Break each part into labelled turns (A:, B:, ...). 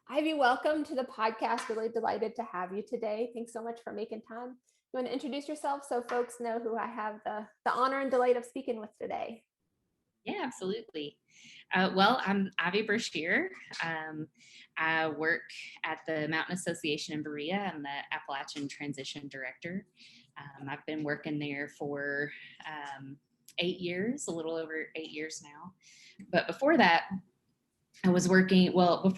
A: Ivy, welcome to the podcast. Really delighted to have you today. Thanks so much for making time. You want to introduce yourself so folks know who I have the honor and delight of speaking with today?
B: Yeah, absolutely. Well, I'm Ivy Brashear. I work at the Mountain Association in Berea. I'm the Appalachian Transition Director. I've been working there for 8 years, a little over 8 years now. But before that, before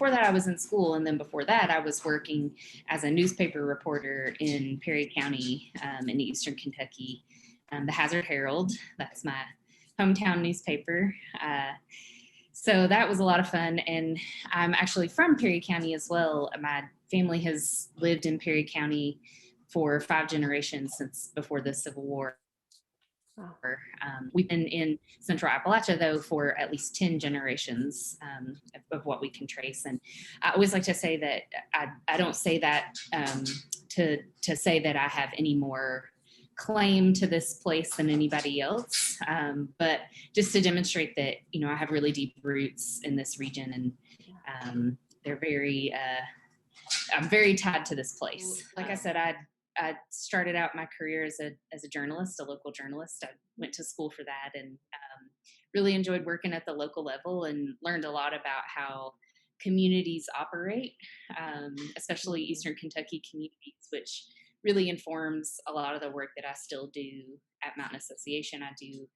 B: that, I was in school. And then before that, I was working as a newspaper reporter in Perry County in Eastern Kentucky, the Hazard Herald. That's my hometown newspaper. So that was a lot of fun. And I'm actually from Perry County as well. My family has lived in Perry County for 5 generations since before the Civil War.
A: Wow.
B: We've been in Central Appalachia, though, for at least 10 generations of what we can trace. And I always like to say that I don't say that to say that I have any more claim to this place than anybody else, but just to demonstrate that, I have really deep roots in this region, and I'm very tied to this place. Like I said, I started out my career as a journalist, a local journalist. I went to school for that, and really enjoyed working at the local level and learned a lot about how communities operate, especially Eastern Kentucky communities, which really informs a lot of the work that I still do at Mountain Association. I do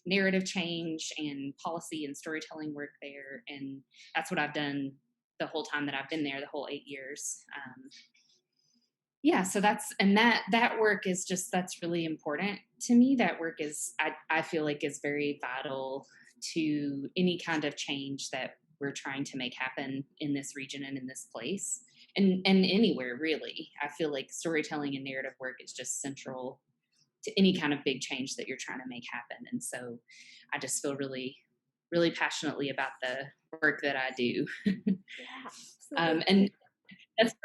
B: narrative change and policy and storytelling work there, and that's what I've done the whole time that I've been there, the whole 8 years. So that work is that's really important to me. That work is, I feel like, is very vital to any kind of change that we're trying to make happen in this region and in this place, and anywhere really. I feel like storytelling and narrative work is just central to any kind of big change that you're trying to make happen. And so I just feel really, really passionately about the work that I do.
A: Yeah,
B: And that's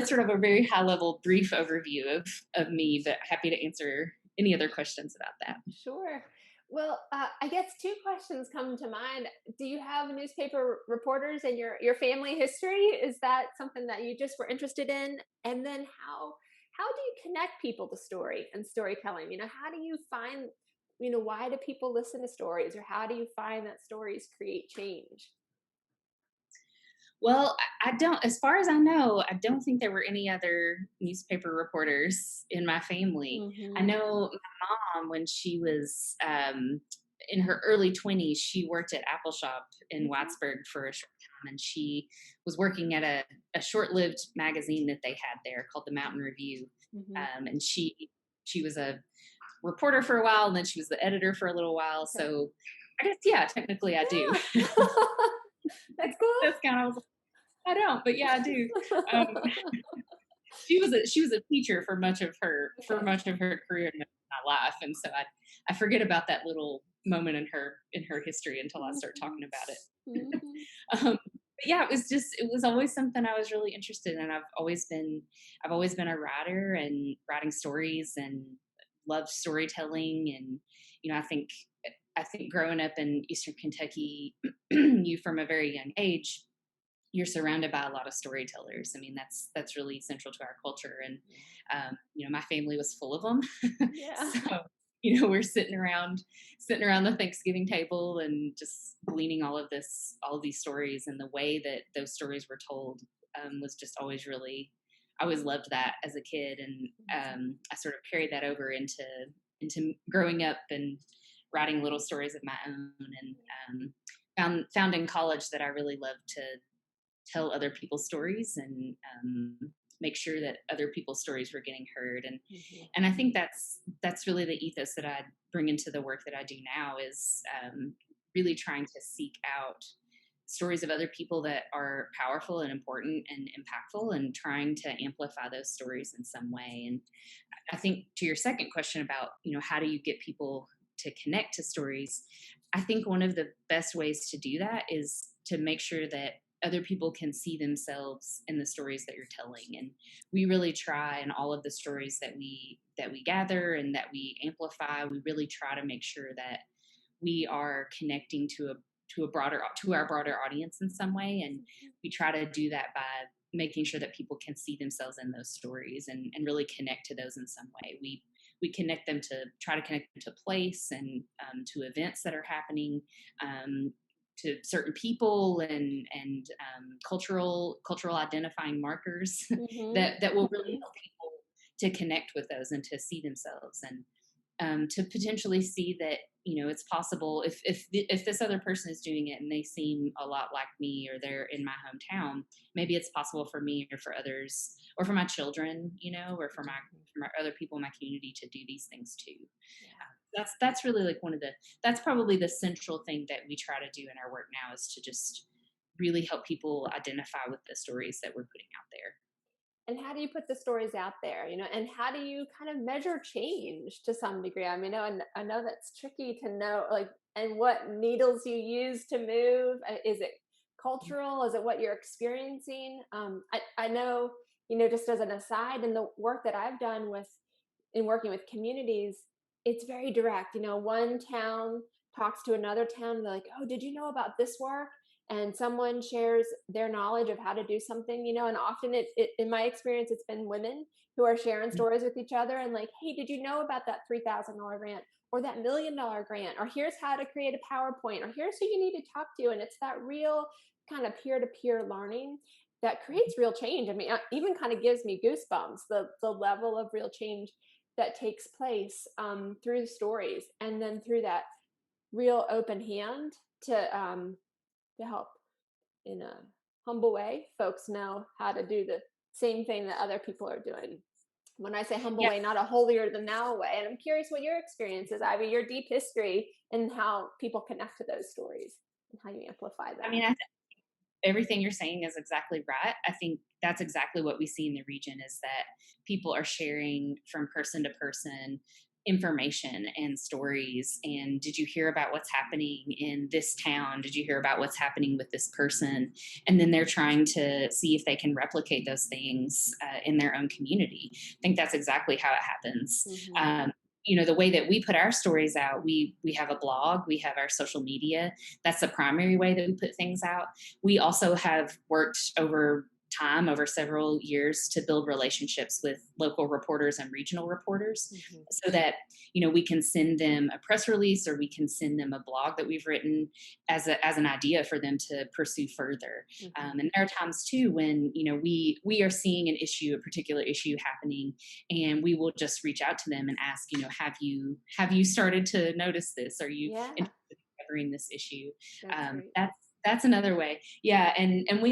B: sort of a very high level brief overview of me, but happy to answer any other questions about that.
A: sure. Well, I guess two questions come to mind. Do you have newspaper reporters in your family history? Is that something that you just were interested in? And then how do you connect people to story and storytelling? How do you find, why do people listen to stories, or how do you find that stories create change?
B: Well, I don't, as far as I know, I don't think there were any other newspaper reporters in my family. I
A: Mm-hmm.
B: know my mom, when she was in her early 20s, she worked at Apple Shop in Wattsburg for a short time, and she was working at a short-lived magazine that they had there called the Mountain Review.
A: Mm-hmm.
B: And she was a reporter for a while, and then she was the editor for a little while.
A: Okay.
B: So I guess, yeah, technically I do.
A: Yeah. That's cool.
B: That's kind of, I don't, but yeah, I do. Um, she was a teacher for
A: Okay.
B: much of her career in my life, and so I forget about that little moment in her history until I start
A: Mm-hmm.
B: talking about it.
A: Mm-hmm.
B: But yeah, it was always something I was really interested in. I've always been a writer and writing stories and loved storytelling. And I think growing up in Eastern Kentucky, you from a very young age, you're surrounded by a lot of storytellers. I mean, that's really central to our culture, and my family was full of them.
A: Yeah.
B: So we're sitting around the Thanksgiving table and just gleaning all of these stories, and the way that those stories were told was just always really. I always loved that as a kid, and I sort of carried that over into growing up and writing little stories of my own, and found in college that I really loved to tell other people's stories, and make sure that other people's stories were getting heard.
A: Mm-hmm.
B: And I think that's really the ethos that I bring into the work that I do now, is really trying to seek out stories of other people that are powerful and important and impactful, and trying to amplify those stories in some way. And I think, to your second question about, how do you get people to connect to stories, I think one of the best ways to do that is to make sure that other people can see themselves in the stories that you're telling. And we really try, in all of the stories that we gather and that we amplify, we really try to make sure that we are connecting to to our broader audience in some way. And
A: Mhm.
B: we try to do that by making sure that people can see themselves in those stories and really connect to those in some way. We connect them to try to connect them to place and to events that are happening, to certain people and cultural identifying markers
A: Mhm.
B: that will really
A: Mhm.
B: help people to connect with those and to see themselves, and to potentially see that, it's possible if this other person is doing it and they seem a lot like me, or they're in my hometown, maybe it's possible for me or for others, or for my children, or
A: Mhm.
B: for my other people in my community to do these things too.
A: Yeah.
B: That's really like that's probably the central thing that we try to do in our work now, is to just really help people identify with the stories that we're putting out there.
A: And how do you put the stories out there, and how do you kind of measure change to some degree? I mean, I know that's tricky to know, like, and what needles you use to move. Is it cultural? Is it what you're experiencing? I know, just as an aside, in the work that I've done in working with communities, it's very direct. One town talks to another town, and they're like, "Oh, did you know about this work?" And someone shares their knowledge of how to do something, and often in my experience, it's been women who are sharing stories with each other and like, "Hey, did you know about that $3,000 grant or that $1 million grant? Or here's how to create a PowerPoint, or here's who you need to talk to." And it's that real kind of peer to peer learning that creates real change. I mean, even kind of gives me goosebumps, the level of real change that takes place through stories, and then through that real open hand to help in a humble way folks know how to do the same thing that other people are doing. When I say humble
B: Yeah,
A: way, not a holier than thou way. And I'm curious what your experience is, Ivy, your deep history, and how people connect to those stories and how you amplify
B: I
A: them.
B: mean, everything you're saying is exactly right. I think that's exactly what we see in the region, is that people are sharing from person to person information and stories. And did you hear about what's happening in this town? Did you hear about what's happening with this person? And then they're trying to see if they can replicate those things in their own community. I think that's exactly how it happens.
A: Mm-hmm.
B: Um, the way that we put our stories out, we have a blog, we have our social media. That's the primary way that we put things out. We also have worked over several years, to build relationships with local reporters and regional reporters,
A: Mm-hmm.
B: so that we can send them a press release, or we can send them a blog that we've written as an idea for them to pursue further.
A: Mm-hmm.
B: And there are times too when we are seeing a particular issue happening, and we will just reach out to them and ask, have you started to notice this? Are you
A: Yeah,
B: interested in covering this issue?
A: that's great.
B: That's another way. Yeah, and we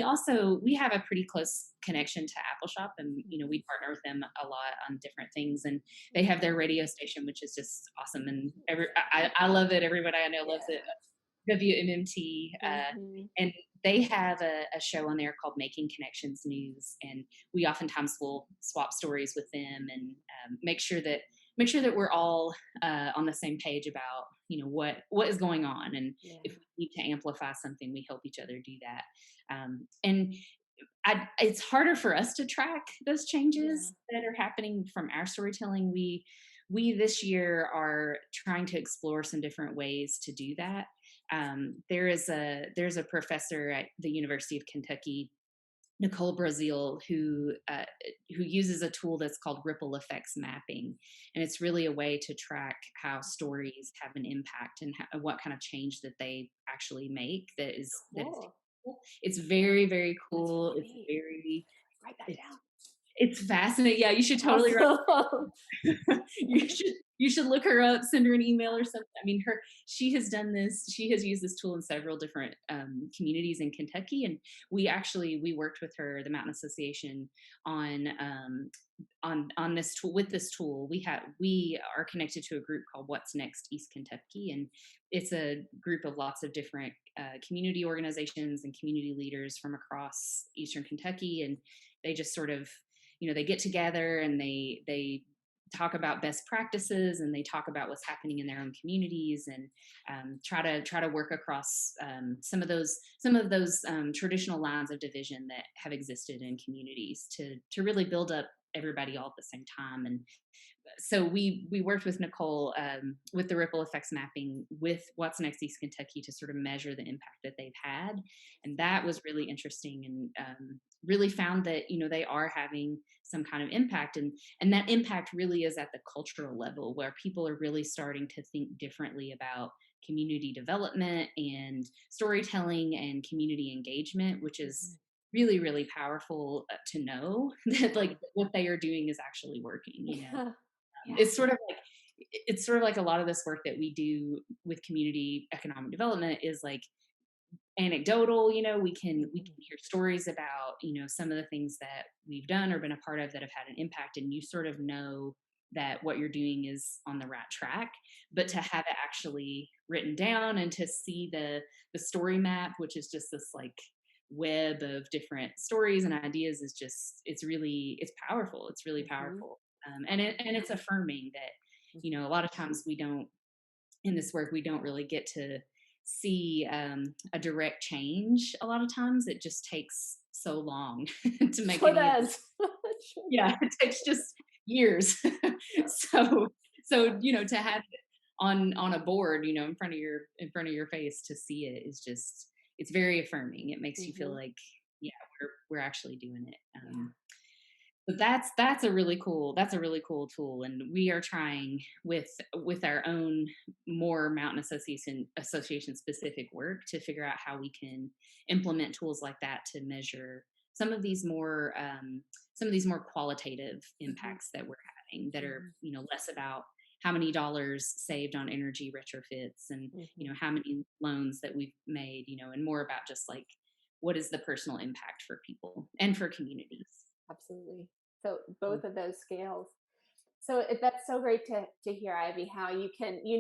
B: have a pretty close connection to Apple Shop, and
A: Mm-hmm.
B: we partner with them a lot on different things, and they have their radio station, which is just awesome, and I love it. Everybody I know loves it.
A: Yeah.
B: WMMT,
A: Mm-hmm.
B: and they have a show on there called Making Connections News, and we oftentimes will swap stories with them, and make sure that we're all on the same page about what is going on, and if
A: Yeah.
B: we need to amplify something, we help each other do that. And it's harder for us to track those
A: Yeah.
B: changes that are happening from our storytelling. We this year are trying to explore some different ways to do that. There's a professor at the University of Kentucky, Nicole Brazil, who uses a tool that's called ripple effects mapping, and it's really a way to track how stories have an impact, and what kind of change that they actually make. That is
A: Cool.
B: cool. It's very, very
A: That's
B: cool.
A: really neat. Write that
B: It's
A: down.
B: it's fascinating. Yeah, you should totally
A: Awesome.
B: you should look her up, send her an email or something. I mean, she has done this. She has used this tool in several different communities in Kentucky, and we worked with her, the Mountain Association, on on this tool. With this tool, we are connected to a group called What's Next East Kentucky, and it's a group of lots of different community organizations and community leaders from across Eastern Kentucky, and they just sort of they get together, and they talk about best practices, and they talk about what's happening in their own communities, and try to work across some of those traditional lines of division that have existed in communities, to really build up everybody all at the same time, and so we worked with Nicole with the ripple effects mapping with What's Next East Kentucky to sort of measure the impact that they've had, and that was really interesting, and really found that they are having some kind of impact, and that impact really is at the cultural level where people are really starting to think differently about community development and storytelling and community engagement, which is
A: Mhm.
B: really really powerful to know that
A: Yeah.
B: like what they are doing is actually working.
A: Yeah. Yeah.
B: It's sort of like it's sort of like a lot of this work that we do with community economic development is like anecdotal. We can
A: Mhm.
B: hear stories about some of the things that we've done or been a part of that have had an impact, and you sort of know that what you're doing is on the right track. But to
A: Mhm.
B: have it actually written down and to see the story map, which is just this like web of different stories and ideas, is just it's powerful. It's really
A: Mhm.
B: powerful. And it's affirming that
A: Mhm.
B: a lot of times we don't in this work we don't really get to see a direct change. A lot of times it just takes so long to make
A: Sure
B: any of this.
A: does. Sure
B: Yeah,
A: does.
B: it takes just years. so to have it on a board, in front of your face, to see it is just it's very affirming. It makes you feel
A: Mhm.
B: like yeah, we're actually doing it.
A: Yeah.
B: But that's a really cool tool, and we are trying with our own more mountain association specific work to figure out how we can implement tools like that to measure some of these more qualitative
A: Mhm.
B: impacts that we're having, that are
A: Mhm.
B: less about how many dollars saved on energy retrofits, and
A: Mhm.
B: how many loans that we've made, and more about just like what is the personal impact for people and for communities.
A: Absolutely. So both of those scales. So that's so great to hear, Ivy, how you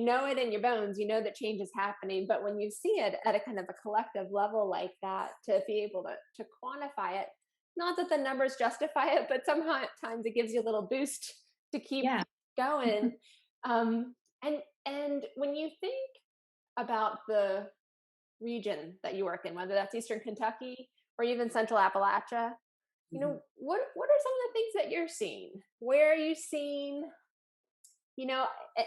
A: know it in your bones, you know that change is happening, but when you see it at a kind of a collective level like that, to be able to quantify it, not that the numbers justify it, but sometimes it gives you a little boost to keep
B: Yeah.
A: going. Um, and when you think about the region that you work in, whether that's Eastern Kentucky or even Central Appalachia,
B: Mhm.
A: what are some of the things that you're seeing? Where are you seeing, you know, at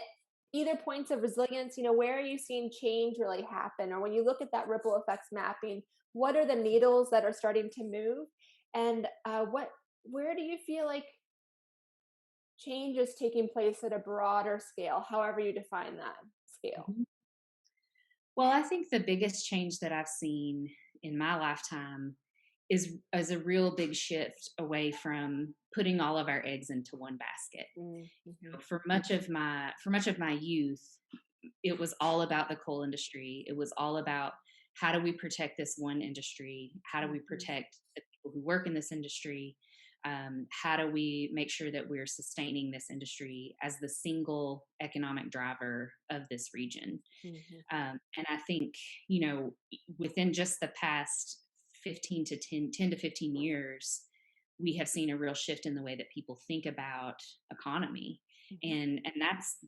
A: either points of resilience, where are you seeing change really happen? Or when you look at that ripple effects mapping, what are the needles that are starting to move? And where do you feel like change is taking place at a broader scale, however you define that scale?
B: Mhm. Well, I think the biggest change that I've seen in my lifetime is a real big shift away from putting all of our eggs into one basket.
A: Mm-hmm.
B: For much of my youth, it was all about the coal industry. It was all about how do we protect this one industry? How do we
A: Hmm.
B: protect the people who work in this industry? How do we make sure that we're sustaining this industry as the single economic driver of this region?
A: Hmm.
B: And I think, within just the past 15 to 10 to 15 years, we have seen a real shift in the way that people think about economy.
A: Hmm.
B: And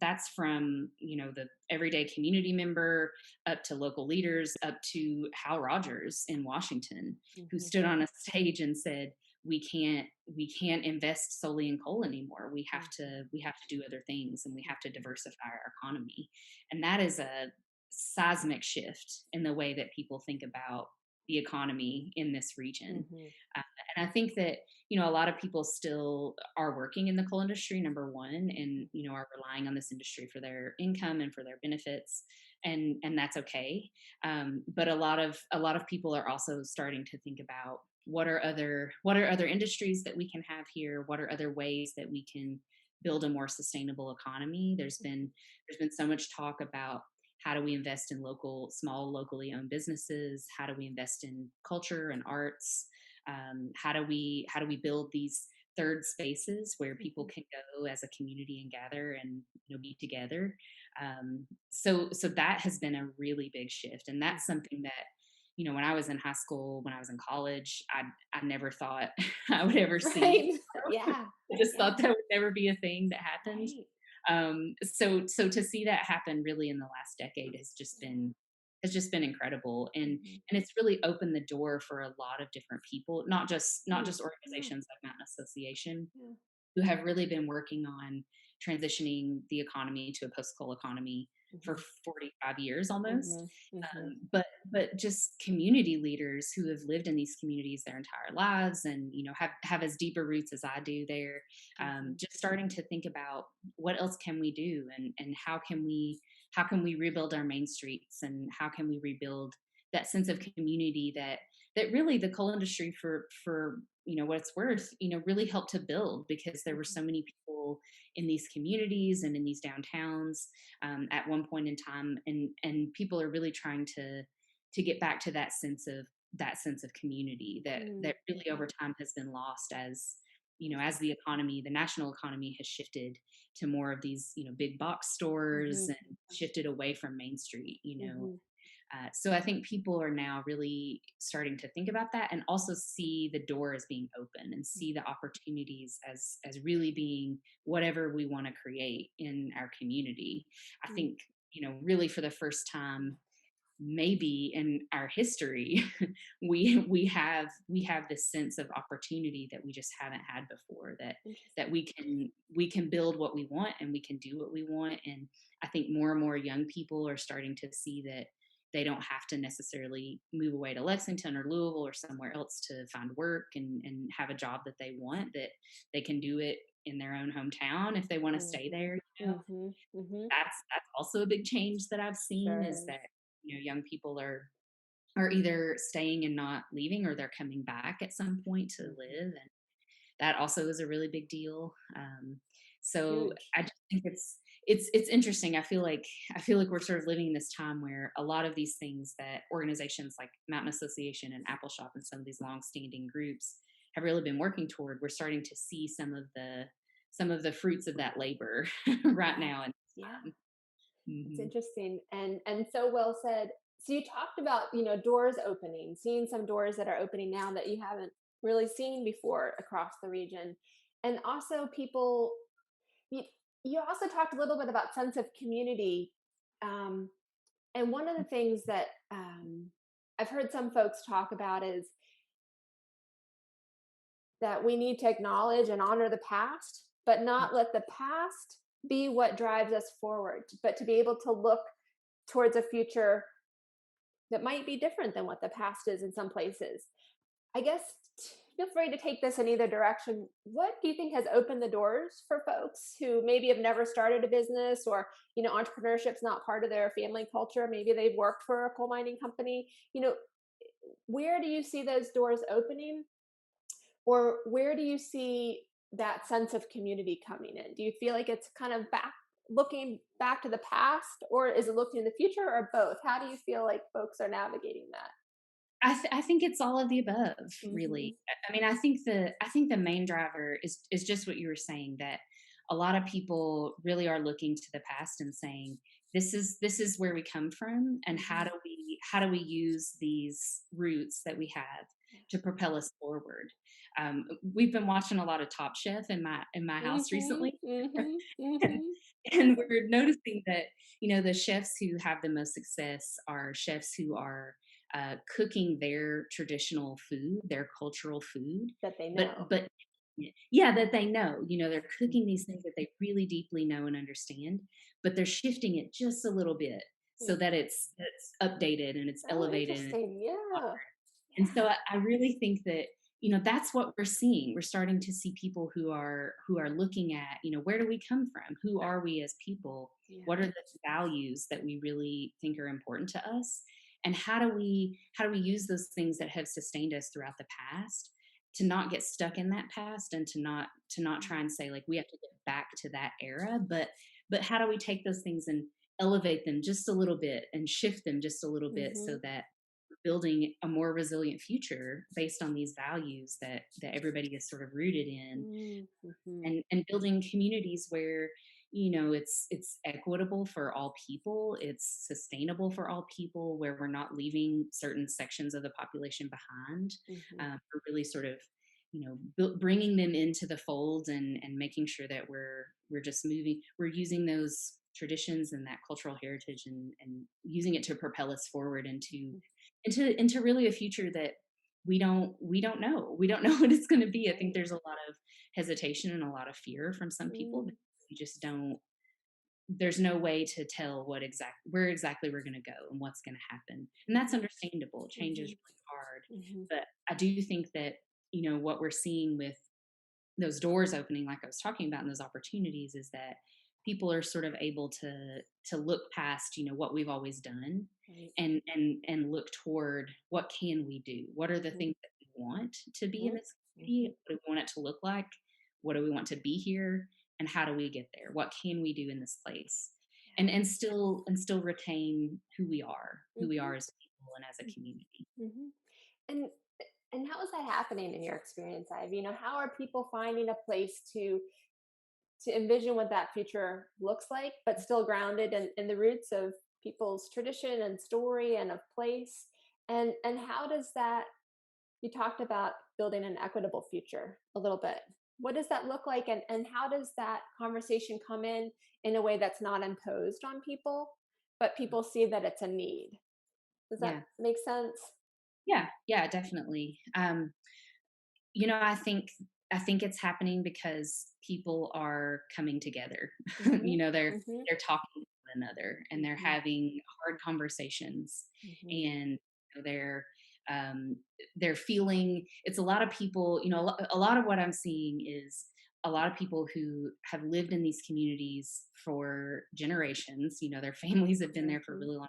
B: that's from, the everyday community member up to local leaders, up to Hal Rogers in Washington, who
A: Hmm.
B: stood on a stage and said, we can't invest solely in coal anymore. We have
A: Hmm.
B: to we have to do other things, and we have to diversify our economy. And that is a seismic shift in the way that people think about the economy in this region.
A: Hmm.
B: Uh, and I think that, a lot of people still are working in the coal industry, number one, and, are relying on this industry for their income and for their benefits. And that's okay. But a lot of people are also starting to think about what are other industries that we can have here? What are other ways that we can build a more sustainable economy? There's been so much talk about how do we invest in small locally owned businesses? How do we invest in culture and arts? How do we build these third spaces where people
A: Hmm.
B: can go as a community and gather and be together? So that has been a really big shift, and that's
A: Hmm.
B: something that when I was in high school, when I was in college, I never thought I would ever see.
A: Right. Yeah.
B: I just thought
A: Yeah.
B: that would never be a thing that happened.
A: Right.
B: So to see that happen really in the last decade
A: Yeah.
B: has just been incredible, and
A: Hmm.
B: it's really opened the door for a lot of different people, not just
A: Mm. Yeah.
B: organizations like Mountain Association,
A: Yeah.
B: who have really been working on transitioning the economy to a post-coal economy for
A: Mhm.
B: 45 years almost.
A: Mhm. Mhm.
B: But just community leaders who have lived in these communities their entire lives, and have as deeper roots as I do there,
A: Mhm.
B: just starting to think about what else can we do, and how can we rebuild our main streets, and how can we rebuild that sense of community that really the coal industry, for what it's worth, really helped to build, because there were
A: Mhm.
B: so many people in these communities and in these downtowns, at one point in time, and people are really trying to get back to that sense of community that
A: Mm.
B: that really over time has been lost, as the economy, the national economy, has shifted to more of these big box stores,
A: Mhm.
B: and shifted away from Main Street.
A: Mhm.
B: So I think people are now really starting to think about that, and also see the door as being open, and see the opportunities as really being whatever we want to create in our community. I
A: Mm.
B: think, really for the first time maybe in our history, we have this sense of opportunity that we just haven't had before, that
A: Interesting.
B: we can build what we want, and we can do what we want. And I think more and more young people are starting to see that they don't have to necessarily move away to Lexington or Louisville or somewhere else to find work, and have a job that they want, that they can do it in their own hometown if they want to stay
A: Mhm.
B: there.
A: Mhm. Mhm.
B: That's also a big change that I've seen,
A: Sure
B: is
A: is.
B: that young people are either staying and not leaving, or they're coming back at some point to
A: Mhm.
B: live, and that also is a really big deal. So
A: Huge.
B: I just think it's interesting. I feel like we're sort of living in this time where a lot of these things that organizations like Mountain Association and Apple Shop and some of these long-standing groups have really been working toward, we're starting to see some of the fruits of that labor right
A: Yeah.
B: now. And
A: Yeah. It's
B: mhm.
A: interesting and so well said. So you talked about, doors opening, seeing some doors that are opening now that you haven't really seen before across the region. And also people you, you also talked a little bit about sense of community. Um, and one of the things that I've heard some folks talk about is that we need to acknowledge and honor the past, but not let the past be what drives us forward, but to be able to look towards a future that might be different than what the past is in some places. I guess feel free to take this in either direction. What do you think has opened the doors for folks who maybe have never started a business, or, entrepreneurship's not part of their family culture? Maybe they've worked for a coal mining company. Where do you see those doors opening, or where do you see that sense of community coming in? Do you feel like it's kind of looking back to the past, or is it looking in the future, or both? How do you feel like folks are navigating that?
B: I think it's all of the above,
A: Mhm.
B: really. I mean, I think the main driver is just what you were saying, that a lot of people really are looking to the past and saying, this is where we come from, and how
A: Mhm.
B: do we use these roots that we have
A: Yeah.
B: to propel us forward. We've been watching a lot of Top Chef in my house
A: Mhm.
B: recently.
A: Mhm.
B: and,
A: Mhm.
B: and we're noticing that the chefs who have the most success are chefs who are cooking their traditional food, their cultural food,
A: That they
B: but
A: know.
B: but yeah, that they know. They're
A: Mhm.
B: cooking these things that they really deeply know and understand, but they're shifting it just a little bit so
A: Mm.
B: that it's updated and it's
A: Oh,
B: elevated.
A: interesting. Yeah.
B: And so
A: Yeah.
B: I really think that that's what we're seeing. We're starting to see people who are looking at, where do we come from? Who are we as people?
A: Yeah.
B: What are the values that we really think are important to us? And how do we use those things that have sustained us throughout the past, to not get stuck in that past, and to not try
A: Mm.
B: and say, like, we have to get back to that era, but how do we take those things and elevate them just a little bit, and shift them just a little bit, so
A: Mhm.
B: that building a more resilient future based on these values that everybody is sort of rooted in,
A: Mm. Mhm.
B: and building communities where it's equitable for all people, it's sustainable for all people, where we're not leaving certain sections of the population behind.
A: Mhm.
B: We're really sort of bringing them into the fold, and making sure that we're using those traditions and that cultural heritage, and using it to propel us forward into
A: Mhm.
B: into really a future that we don't know what it's going to be. I think
A: Right.
B: there's a lot of hesitation and a lot of fear from some people,
A: Mm.
B: we just don't, there's no way to tell where exactly we're going to go and what's going to happen. And that's understandable. Change is
A: Mhm.
B: really hard.
A: Mhm.
B: But I do think that, what we're seeing with those doors opening, like I was talking about, and those opportunities, is that people are sort of able to look past, what we've always done,
A: Right.
B: and look toward what can we do? What are the
A: Mhm.
B: things that we want to be in
A: Mhm.
B: this
A: Mhm.
B: community? What do we want it to look like? What do we want to be here? And how do we get there? What can we do in this place? And still retain
A: Yeah.
B: who we
A: Mhm.
B: are as people and as a
A: Mhm.
B: community.
A: Mhm. And how is that happening in your experience, Ivy? How are people finding a place to envision what that future looks like, but still grounded in the roots of people's tradition and story and of place? And how does that, you talked about building an equitable future a little bit. What does that look like, and how does that conversation come in a way that's not imposed on people, but people see that it's a need? Does that
B: Yeah.
A: make sense?
B: Yeah. Yeah, definitely. I think it's happening because people are coming together.
A: Mhm.
B: They're
A: Mhm.
B: talking to one another, and they're
A: Mhm.
B: having hard conversations,
A: Mhm.
B: and um, they're feeling. It's a lot of people. A lot of what I'm seeing is a lot of people who have lived in these communities for generations. Their families have been there for a
A: Mhm.
B: really long,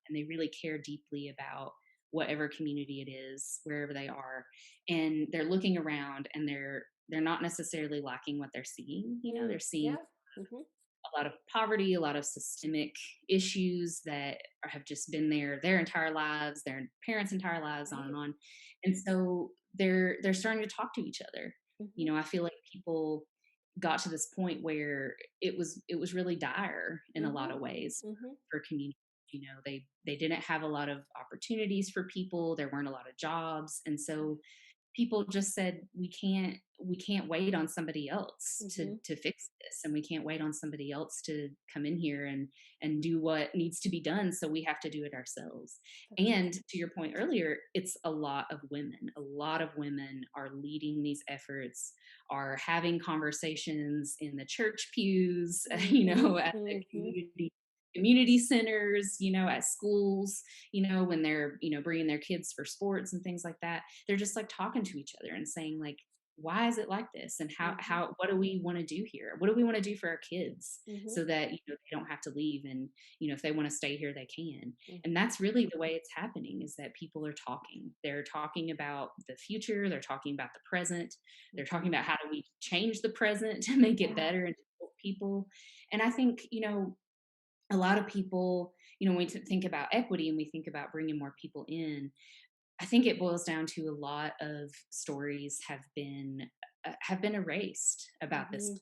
B: and they really care deeply about whatever community it is, wherever they are. And they're looking around, and they're not necessarily liking what they're seeing. They're
A: Mm.
B: seeing
A: Yeah. Mhm.
B: a lot of poverty, a lot of systemic issues that have just been there their entire lives, their parents' entire lives, on and
A: Right.
B: on. And so they're starting to talk to each other.
A: Mhm.
B: I feel like people got to this point where it was really dire in a lot
A: Mhm.
B: of ways
A: Mhm.
B: for communities. They didn't have a lot of opportunities for people. There weren't a lot of jobs, and so people just said, we can't wait on somebody else to
A: Mhm.
B: to fix this, and we can't wait on somebody else to come in here and do what needs to be done, so we have to do it ourselves.
A: That's right.
B: And to your point earlier, it's a lot of women are leading these efforts, are having conversations in the church pews,
A: Mhm.
B: at the
A: Mhm.
B: community centers, at schools, when they're, bringing their kids for sports and things like that. They're just like talking to each other and saying, like, why is it like this? And
A: Mhm.
B: what do we want to do here? What do we want to do for our kids,
A: Mhm.
B: so that, they don't have to leave, and, if they want to stay here, they can. And
A: Mhm.
B: that's really the way it's happening, is that people are talking. They're talking about the future. They're talking about the present. They're talking
A: Mhm.
B: about how do we change the present to make it
A: Yeah.
B: better and to help people. And I think, a lot of people, when we think about equity and we think about bringing more people in, I think it boils down to a lot of stories have been erased about this,
A: Mhm.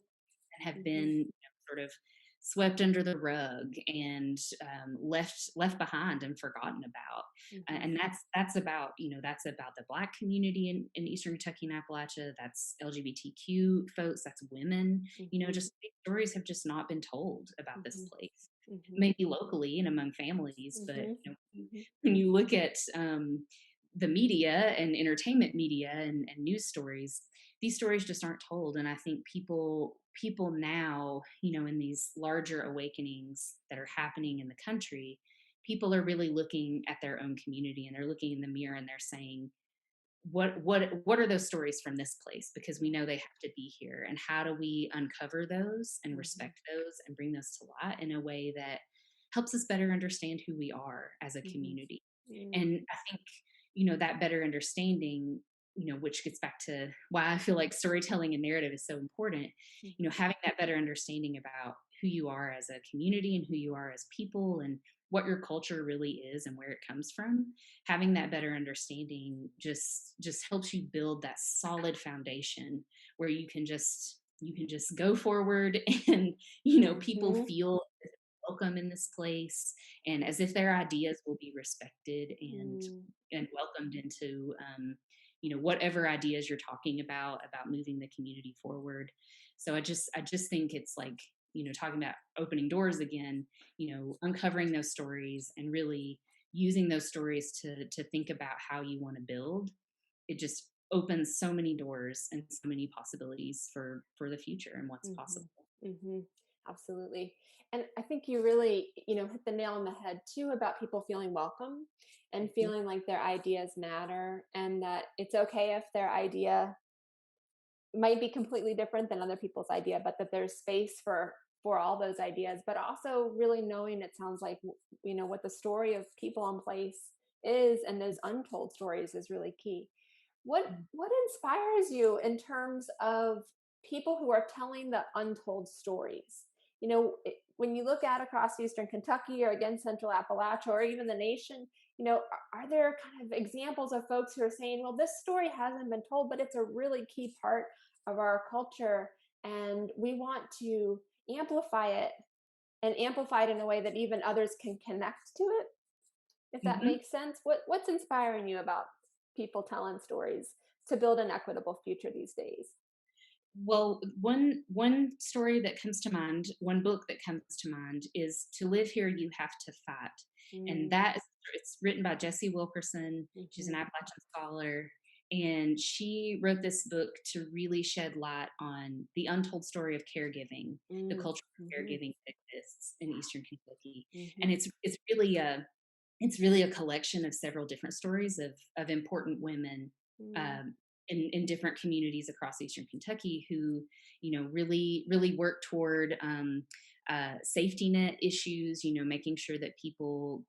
B: and have
A: Mhm.
B: been, sort of swept under the rug, and left behind and forgotten about.
A: Mhm.
B: And that's about the Black community in Eastern Kentucky and Appalachia. That's LGBTQ folks. That's women.
A: Mhm.
B: Just these stories have just not been told about this
A: Mhm.
B: place.
A: Mhm.
B: Maybe locally and among families, but
A: Mhm. Mhm.
B: when you look at the media and entertainment media and news stories, these stories just aren't told. And I think people now, in these larger awakenings that are happening in the country, people are really looking at their own community, and they're looking in the mirror, and they're saying, what are those stories from this place, because we know they have to be here, and how do we uncover those and
A: Mhm.
B: respect those and bring those to light in a way that helps us better understand who we are as a
A: Mhm.
B: community.
A: Mm.
B: And I think, that better understanding, which gets back to why I feel like storytelling and narrative is so important.
A: Mhm.
B: Having that better understanding about who you are as a community and who you are as people, and what your culture really is and where it comes from. Having that better understanding just helps you build that solid foundation where you can just go forward, and people
A: Mhm.
B: feel welcome in this place, and as if their ideas will be respected and
A: Mm.
B: welcomed into, whatever ideas you're talking about moving the community forward. So I just think it's like, talking about opening doors again, uncovering those stories and really using those stories to think about how you want to build. It just opens so many doors and so many possibilities for the future and what's
A: Mhm.
B: possible.
A: Hmm. Absolutely. And I think you really, hit the nail on the head too about people feeling welcome and
B: Mhm,
A: feeling like their ideas matter and that it's okay if their idea might be completely different than other people's idea, but that there's space for all those ideas, but also really knowing it sounds like what the story of people in place is and those untold stories is really key.
B: mhm,
A: What inspires you in terms of people who are telling the untold stories? When you look out across Eastern Kentucky or again Central Appalachia or even the nation, are there kind of examples of folks who are saying, well, this story hasn't been told, but it's a really key part of our culture, and we want to amplify it and amplify it in a way that even others can connect to it, if that
B: mhm.
A: makes sense. What's inspiring you about people telling stories to build an equitable future these days?
B: Well, one story that comes to mind, one book that comes to mind is "To Live Here You Have to Fight," and
A: Mm,
B: that is it's written by Jessie Wilkerson. She's an
A: mhm,
B: Appalachian scholar, and she wrote this book to really shed light on the untold story of caregiving, the
A: mm,
B: culture of
A: mhm,
B: caregiving that exists in Eastern Kentucky, and
A: mhm,
B: it's really a collection of several different stories of important women
A: mm,
B: um, in different communities across Eastern Kentucky who, really work toward safety net issues. Making sure that people,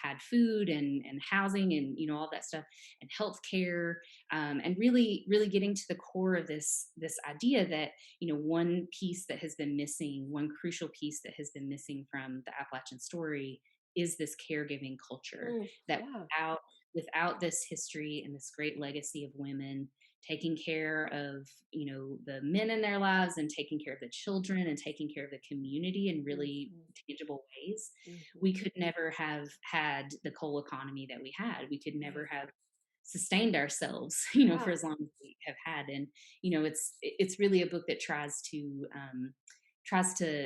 B: had food and housing and all that stuff and healthcare, and really getting to the core of this idea that one piece that has been missing, one crucial piece that has been missing from the Appalachian story is this caregiving culture
A: mm,
B: that
A: yeah.
B: without this history and this great legacy of women taking care of the men in their lives and taking care of the children and taking care of the community in really
A: Mhm,
B: tangible ways,
A: mhm,
B: we could never have had the coal economy that we had. We could never
A: right.
B: have sustained ourselves for
A: Yeah.
B: as long as we have had. And it's really a book that tries to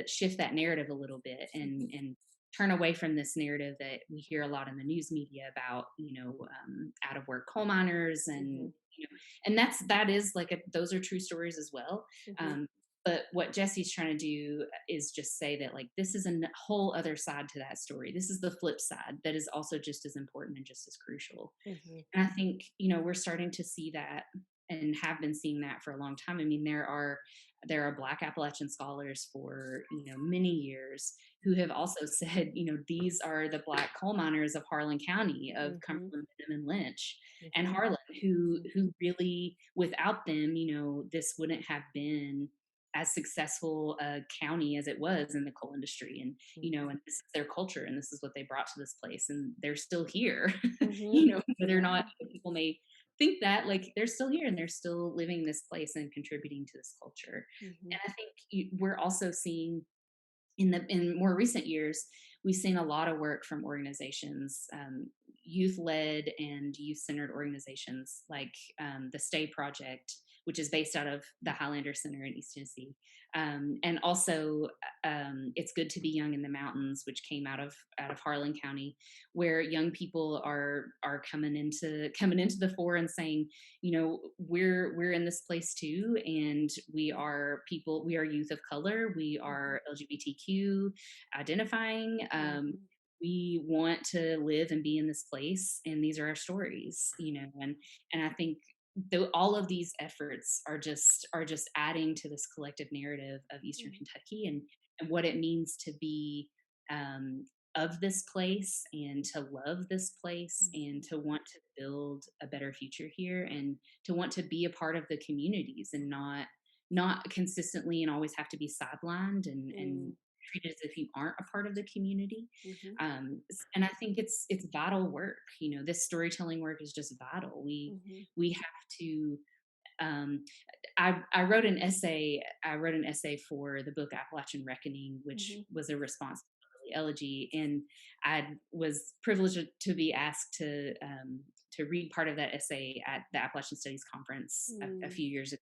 B: shift that narrative a little bit
A: Mhm,
B: and turn away from this narrative that we hear a lot in the news media about out of work coal miners,
A: mhm,
B: and that is like those are true stories as well.
A: mhm,
B: um, but what Jesse's trying to do is just say that, like, this is a whole other side to that story. This is the flip side that is also just as important and just as crucial.
A: mhm,
B: And I think, we're starting to see that and have been seeing that for a long time. I mean, there are Black Appalachian scholars for, many years who have also said, these are the Black coal miners of Harlan County, of
A: mhm,
B: Cumberland, Benham, and Lynch, and
A: mhm,
B: Harlan, who
A: mhm,
B: who really, without them, this wouldn't have been as successful a county as it was in the coal industry. And
A: mhm,
B: and this is their culture, and this is what they brought to this place, and they're still here.
A: mhm.
B: Whether or not
A: Yeah.
B: people may think that, like, they're still here and they're still living this place and contributing to this culture.
A: Mhm,
B: And I think we're also seeing in more recent years, we've seen a lot of work from organizations, youth-led and youth-centered organizations like the Stay Project, which is based out of the Highlander Center in East Tennessee, and also It's Good to Be Young in the Mountains, which came out of Harlan County, where young people are coming into the fore and saying, we're in this place too, and we are youth of color, we
A: mhm,
B: are LGBTQ identifying,
A: mhm,
B: we want to live and be in this place, and these are our stories. And I think all of these efforts are just adding to this collective narrative of Eastern
A: mhm,
B: Kentucky, and what it means to be um, of this place, and to love this place, and
A: mhm,
B: to want to build a better future here, and to want to be a part of the communities, and not consistently and always have to be sidelined and
A: mm,
B: treated as if you aren't a part of the community.
A: mhm,
B: And I think it's vital work. This storytelling work is just vital. we
A: mhm,
B: we have to um, I wrote an essay. I wrote an essay for the book Appalachian Reckoning, which
A: mhm,
B: was a response to the elegy, and I was privileged to be asked to read part of that essay at the Appalachian Studies Conference a
A: mm,
B: few years ago.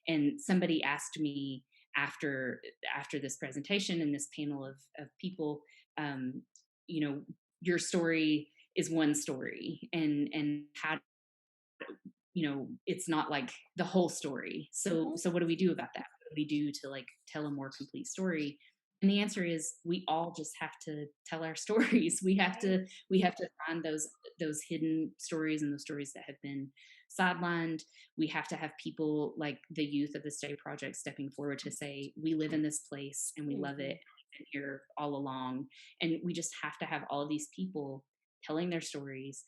B: And somebody asked me after this presentation and this panel of people, um, you know, your story is one story, and how it's not like the whole story. So
A: mhm.
B: so what do we do about that? do we do to like tell a more complete story? And the answer is we all just have to tell our stories.
A: Right.
B: We have to find those hidden stories and those stories that have been sidelined. We have to have people like the youth of the Stay Project stepping forward to say, we live in this place and we love it.
A: Mhm.
B: We've been here all along. And we just have to have all of these people telling their stories,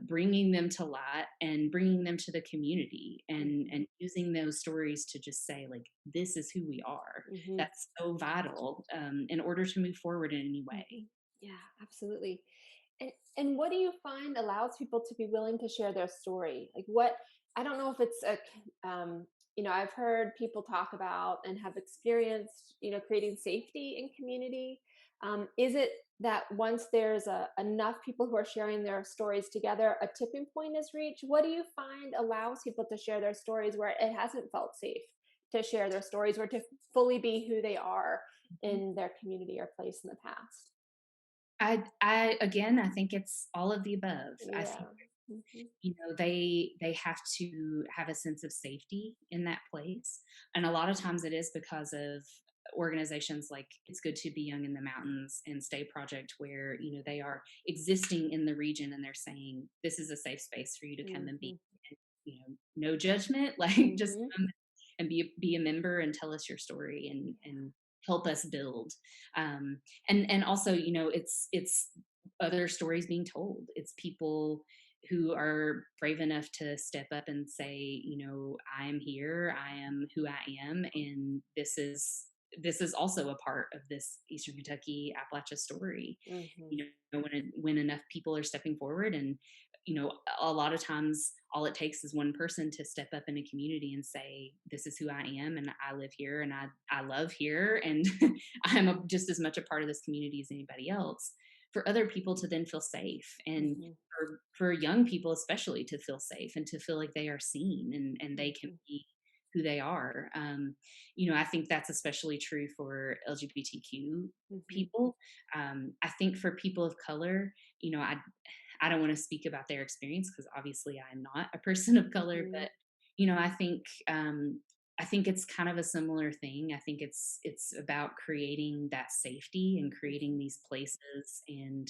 B: bringing them to light and bringing them to the community,
A: Mhm.
B: and using those stories to just say like, this is who we are.
A: Mhm.
B: That's so vital, in order to move forward in any way.
A: Mhm. Yeah, absolutely. And what do you find allows people to be willing to share their story? Like what I don't know if it's I've heard people talk about and have experienced, creating safety in community. Is it that once there's enough people who are sharing their stories together, a tipping point is reached? What do you find allows people to share their stories where it hasn't felt safe to share their stories or to fully be who they are in their community or place in the past?
B: I again, I think it's all of the above. I think,
A: Yeah. Mhm.
B: they have to have a sense of safety in that place, and a lot of times it is because of organizations like It's Good to Be Young in the Mountains and Stay Project, where they are existing in the region and they're saying this is a safe space for you to come and be,
A: Mhm.
B: and, no judgment, like just
A: Mhm.
B: come and be a member and tell us your story, and help us build. Um, and also, it's other stories being told. It's people who are brave enough to step up and say, I'm here, I am who I am, and this is also a part of this Eastern Kentucky Appalachia story.
A: Mhm.
B: When enough people are stepping forward, and a lot of times all it takes is one person to step up in a community and say, this is who I am, and I live here, and I love here, and just as much a part of this community as anybody else, for other people to then feel safe, and
A: Mhm.
B: for young people especially to feel safe and to feel like they are seen, and they can
A: Mhm.
B: be who they are. I think that's especially true for LGBTQ
A: Mhm.
B: people. I think for people of color, I don't want to speak about their experience because obviously I'm not a person of color,
A: Mhm.
B: but I think it's kind of a similar thing. I think it's about creating that safety and creating
A: Mhm.
B: these places, and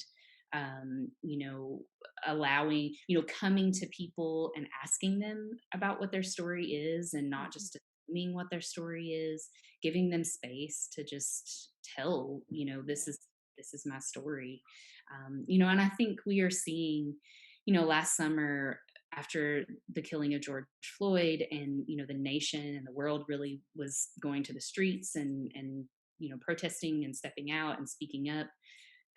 B: um, you know, allowing, coming to people and asking them about what their story is, and not
A: Mhm.
B: just assuming what their story is, giving them space to just tell,
A: Yeah.
B: this is my story. And I think we are seeing, last summer, after the killing of George Floyd, and the nation and the world really was going to the streets, and protesting and stepping out and speaking up.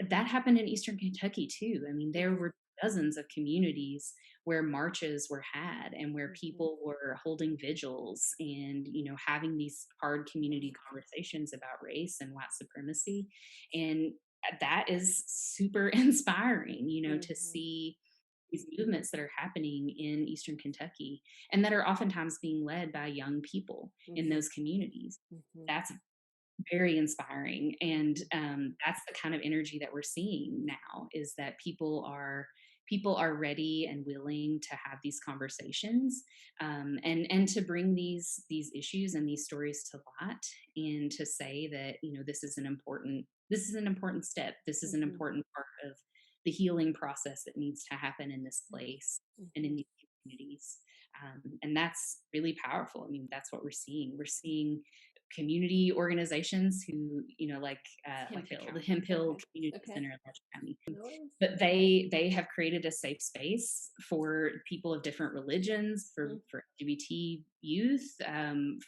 B: That happened in Eastern Kentucky too. I mean, there
A: Mhm.
B: were dozens of communities where marches were had, and where
A: Mhm.
B: people were holding vigils, and having these hard community conversations about race and white supremacy. And that is super inspiring, to
A: Mhm.
B: see these movements that are happening in Eastern Kentucky, and that are oftentimes being led by young people in
A: Mhm.
B: those communities.
A: Mhm.
B: That's very inspiring, and
A: Mhm.
B: that's the kind of energy that we're seeing now, is that people are ready and willing to have these conversations, and to bring these issues and these stories to light, and to say that this is an important step, this is an
A: Mhm.
B: important part of the healing process that needs to happen in this place and in
A: Mhm.
B: these communities. And that's really powerful. I mean, that's what we're seeing. We're seeing community organizations who,
A: Hemp
B: the
A: Hill.
B: Hemp Hill
A: Okay.
B: Community
A: Okay.
B: Center in Letcher County,
A: Nice.
B: but they have created a safe space for people of different religions,
A: Mm.
B: for LGBT youth,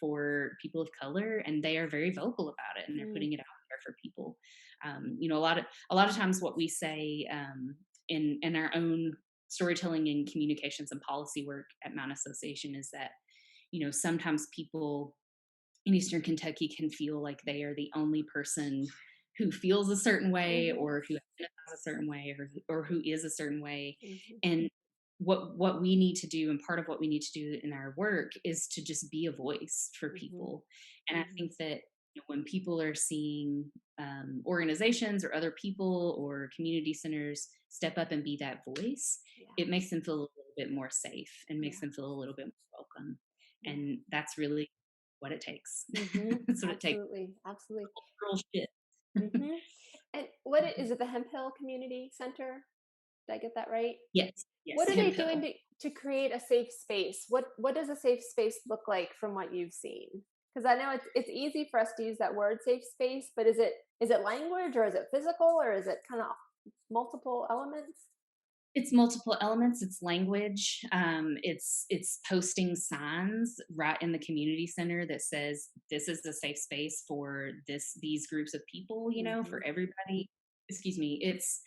B: for people of color, and they are very vocal about it, and they're
A: Mm.
B: putting it out there for people. A lot of times what we say, in our own storytelling and communications and policy work at Mount Association, is that sometimes people in Eastern Kentucky can feel like they are the only person who feels a certain way,
A: Mhm.
B: or who identifies a certain way, or who is a certain way.
A: Mhm.
B: And what we need to do, and part of what we need to do in our work, is to just be a voice for
A: Mhm.
B: people. And I
A: Mhm.
B: think that when people are seeing, organizations or other people or community centers step up and be that voice,
A: Yeah.
B: it makes them feel a little bit more safe and makes
A: Yeah.
B: them feel a little bit more welcome.
A: Yeah.
B: And that's really what it takes.
A: Mhm.
B: That's what it takes.
A: Absolutely, absolutely.
B: Cultural shift.
A: Mhm. And what
B: Mhm.
A: is it, the Hemp Hill Community Center? Did I get that right?
B: Yes,
A: What
B: yes,
A: are they
B: hemp
A: doing
B: hill.
A: to create a safe space? What does a safe space look like from what you've seen? Because I know it's easy for us to use that word safe space, but is it language or is it physical or is it kind of multiple elements?
B: It's multiple elements. It's language. It's posting signs right in the community center that says this is a safe space for these groups of people. For
A: Mhm.
B: everybody. Excuse me. It's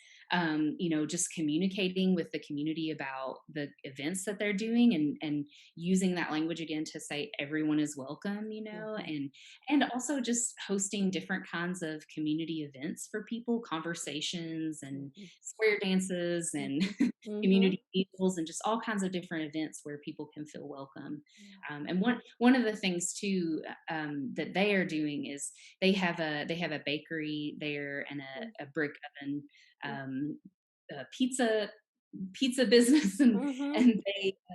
B: just communicating with the community about the events that they're doing, and using that language again to say everyone is welcome.
A: Mhm.
B: And also just hosting different kinds of community events for people, conversations and
A: Mhm.
B: square dances and
A: Mhm. Mhm.
B: community meals and just all kinds of different events where people can feel welcome.
A: Yeah.
B: And one of the things too that they are doing is they have a bakery there and a brick oven, um, a pizza business, and
A: Mhm.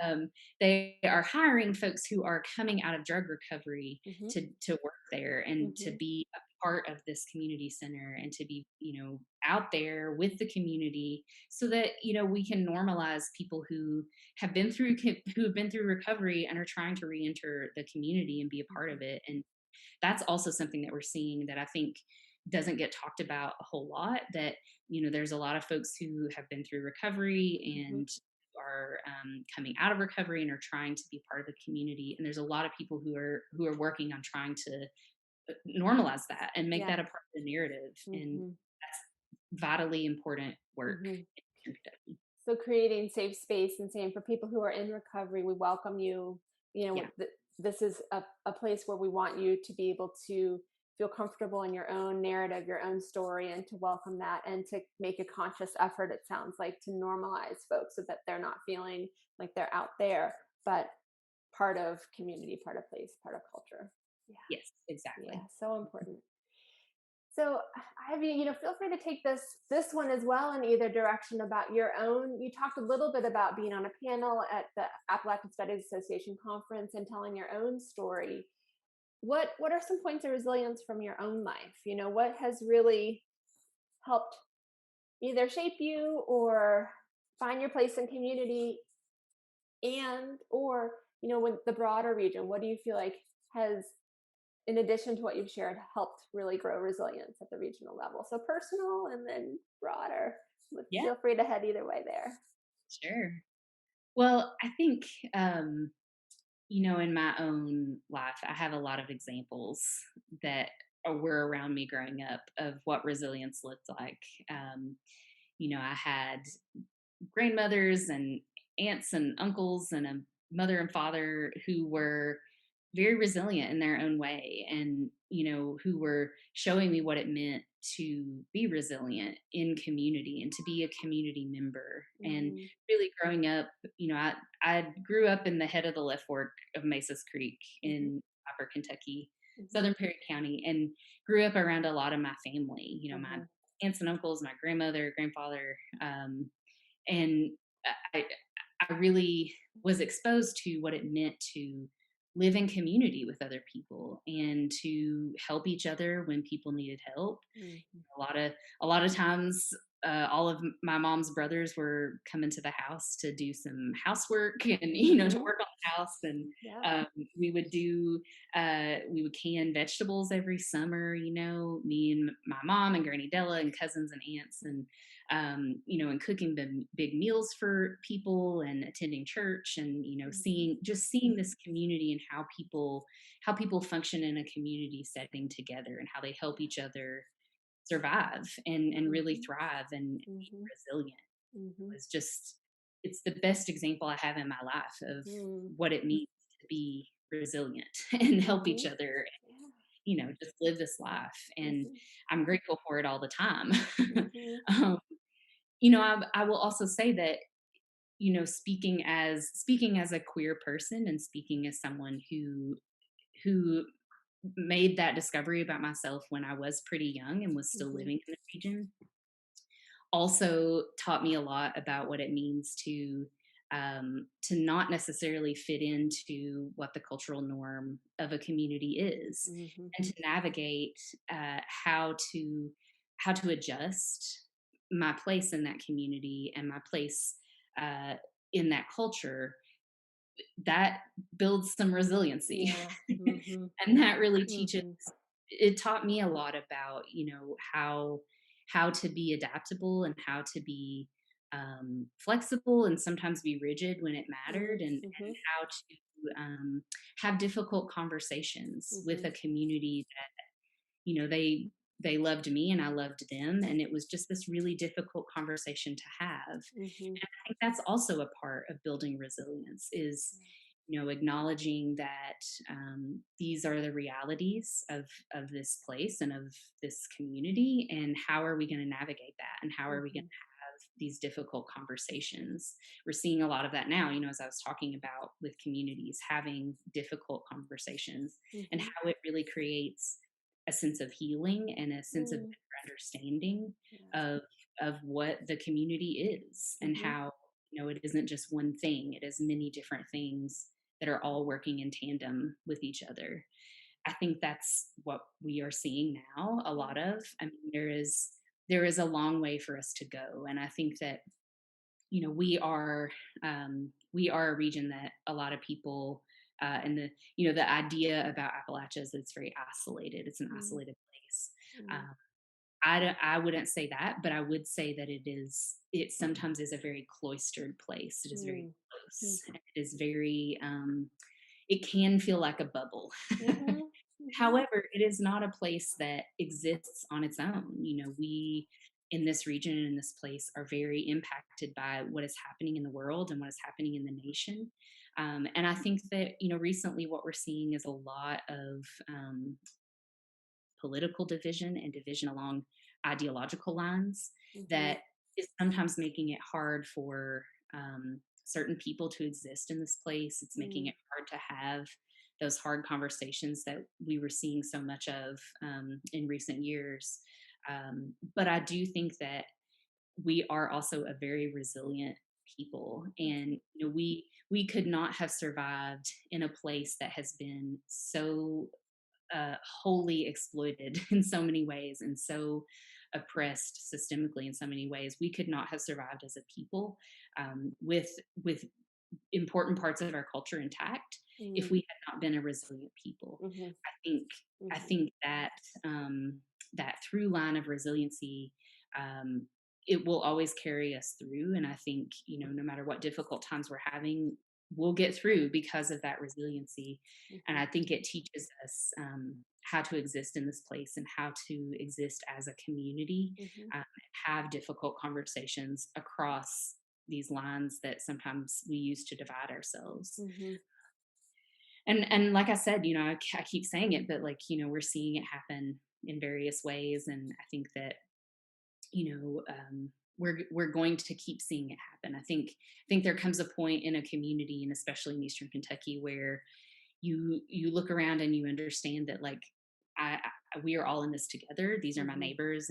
B: and they are hiring folks who are coming out of drug recovery
A: Mhm.
B: to work there and to
A: Mhm.
B: be a part of this community center and to be out there with the community so that we can normalize people who have been through recovery and are trying to reenter the community and be a part
A: Mhm.
B: of it. And that's also something that we're seeing that I think doesn't get talked about a whole lot, that there's a lot of folks who have been through recovery
A: Mhm.
B: and are coming out of recovery and are trying to be part of the community, and there's a lot of people who are working on trying to normalize that and make
A: Yeah.
B: that a part of the narrative, and
A: Mhm.
B: that's vitally important work
A: Mhm.
B: in Kentucky.
A: So creating safe space and saying for people who are in recovery, we welcome you.
B: Yeah.
A: This is a place where we want you to be able to feel comfortable in your own narrative, your own story, and to welcome that and to make a conscious effort, it sounds like, to normalize folks so that they're not feeling like they're out there, but part of community, part of place, part of culture. Yeah.
B: Yes,
A: Yeah.
B: exactly.
A: So important. So, Ivy, feel free to take this one as well in either direction about your own. You talked a little bit about being on a panel at the Appalachian Studies Association conference and telling your own story. What are some points of resilience from your own life? What has really helped either shape you or find your place in community, and or when the broader region, what do you feel like has, in addition to what you've shared, helped really grow resilience at the regional level? So personal and then broader.
B: Yeah,
A: Feel free to head either way there.
B: sure. Well, I think in my own life, I have a lot of examples that were around me growing up of what resilience looked like. Um, I had grandmothers and aunts and uncles and a mother and father who were very resilient in their own way, and who were showing me what it meant to be resilient in community and to be a community member. And
A: Mhm.
B: really growing up, I grew up in the head of the left fork of Mesas Creek
A: Mhm.
B: in Upper Kentucky,
A: Mhm.
B: southern Perry County, and grew up around a lot of my family, my
A: Mhm.
B: aunts and uncles, my grandmother, grandfather, and I, I really was exposed to what it meant to live in community with other people and to help each other when people needed help.
A: Mhm.
B: A lot of times, all of my mom's brothers were coming to the house to do some housework and to
A: Mhm.
B: work on the house, and
A: Yeah.
B: um, we would do we would can vegetables every summer. Me and my mom and Granny Della and cousins and aunts, and cooking the big meals for people and attending church, and
A: Mhm.
B: seeing this community and how people function in a community setting together and how they help each other survive and really
A: Mhm.
B: thrive and be
A: Mhm.
B: resilient.
A: Mhm.
B: It's the best example I have in my life of
A: Mhm.
B: what it means to be resilient and help each
A: Mhm.
B: other,
A: Yeah.
B: just live this life. And
A: Mhm.
B: I'm grateful for it all the time.
A: Mhm.
B: um, I will also say that speaking as a queer person and speaking as someone who made that discovery about myself when I was pretty young and was still
A: Mhm.
B: living in the region, also taught me a lot about what it means to to not necessarily fit into what the cultural norm of a community is,
A: Mhm.
B: and to navigate how to adjust my place in that community and my place uh, in that culture. That builds some resiliency.
A: Yeah. Mhm.
B: And that really teaches,
A: Mhm.
B: it taught me a lot about, how to be adaptable and how to be flexible and sometimes be rigid when it mattered,
A: Mhm.
B: and
A: Mhm.
B: how to have difficult conversations with
A: Mhm.
B: a community that, they loved me and I loved them, and it was just this really difficult conversation to have.
A: Mhm.
B: And I think that's also a part of building resilience is, acknowledging that these are the realities of this place and of this community, and how are we going to navigate that, and how are we going
A: Mhm.
B: to have these difficult conversations. We're seeing a lot of that now, as I was talking about, with communities having difficult conversations, and
A: Mhm.
B: how it really creates a sense of healing and a sense of
A: Mm.
B: better understanding
A: Yeah.
B: of what the community is, and
A: Mhm.
B: how, it isn't just one thing, it is many different things that are all working in tandem with each other. I think that's what we are seeing now a lot
A: Yeah.
B: of. I mean, there is a long way for us to go, and I think that, we are a region that a lot of people, and the idea about Appalachia is that it's very isolated. It's an
A: Mm.
B: isolated place.
A: Mm.
B: Um, I wouldn't say that, but I would say that it sometimes is a very cloistered place. It is very
A: Mm. Mm.
B: close. It is very, it can feel like a bubble.
A: Mhm. Mhm.
B: However, it is not a place that exists on its own. We in this region and in this place are very impacted by what is happening in the world and what is happening in the nation. And I think that, recently what we're seeing is a lot of political division and division along ideological lines
A: Mhm.
B: that is sometimes making it hard for certain people to exist in this place. It's making
A: Mm.
B: it hard to have those hard conversations that we were seeing so much of in recent years. But I do think that we are also a very resilient people, and
A: Mhm.
B: we could not have survived in a place that has been so wholly exploited in so many ways, and so oppressed systemically in so many ways. We could not have survived as a people, with important parts of our culture intact, if
A: Mm.
B: we had not been a resilient people.
A: Mhm.
B: I think I
A: Mhm.
B: think that that through line of resiliency, um, it will always carry us through. And I think, no matter what difficult times we're having, we'll get through because of that resiliency. And
A: Mhm.
B: I think it teaches us how to exist in this place and how to exist as a community,
A: Mhm.
B: have difficult conversations across these lines that sometimes we use to divide ourselves.
A: Mhm.
B: And like I said, I keep saying it, but, like, we're seeing it happen in various ways, and I think that, we're going to keep seeing it happen. I think there comes a point in a community, and especially in Eastern Kentucky, where you look around and you understand that, like, we are all in this together. These are my
A: Mhm.
B: neighbors.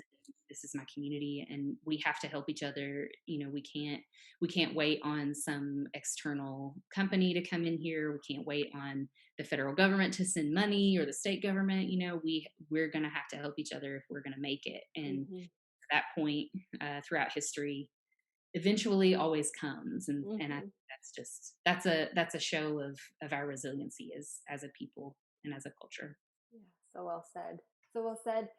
B: This is my community, and we have to help each other. We can't wait on some external company to come in here. We can't wait on the federal government to send money, or the state government. We're going to have to help each other if we're going to make it. And
A: Mhm.
B: that point, throughout history, eventually always comes, and I think
A: Mhm.
B: that's a show of our resiliency as a people and as a culture.
A: Yeah, so well said. So well said.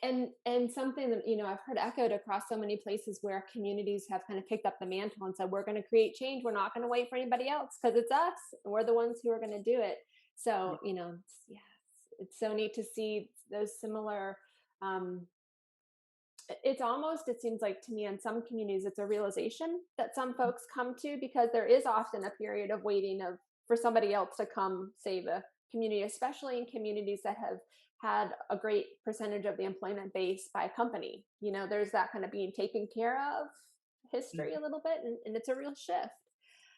A: And something that I've heard echoed across so many places where communities have kind of picked up the mantle and said, we're going to create change, we're not going to wait for anybody else because it's us and we're the ones who are going to do it. So yeah, it's so neat to see those similar um it's almost, it seems like to me, in some communities it's a realization that some folks come to, because there is often a period of waiting of for somebody else to come save a community, especially in communities that have had a great percentage of the employment base by a company. There's that kind of being taken care of history a
B: Mhm.
A: little bit, and it's a real shift.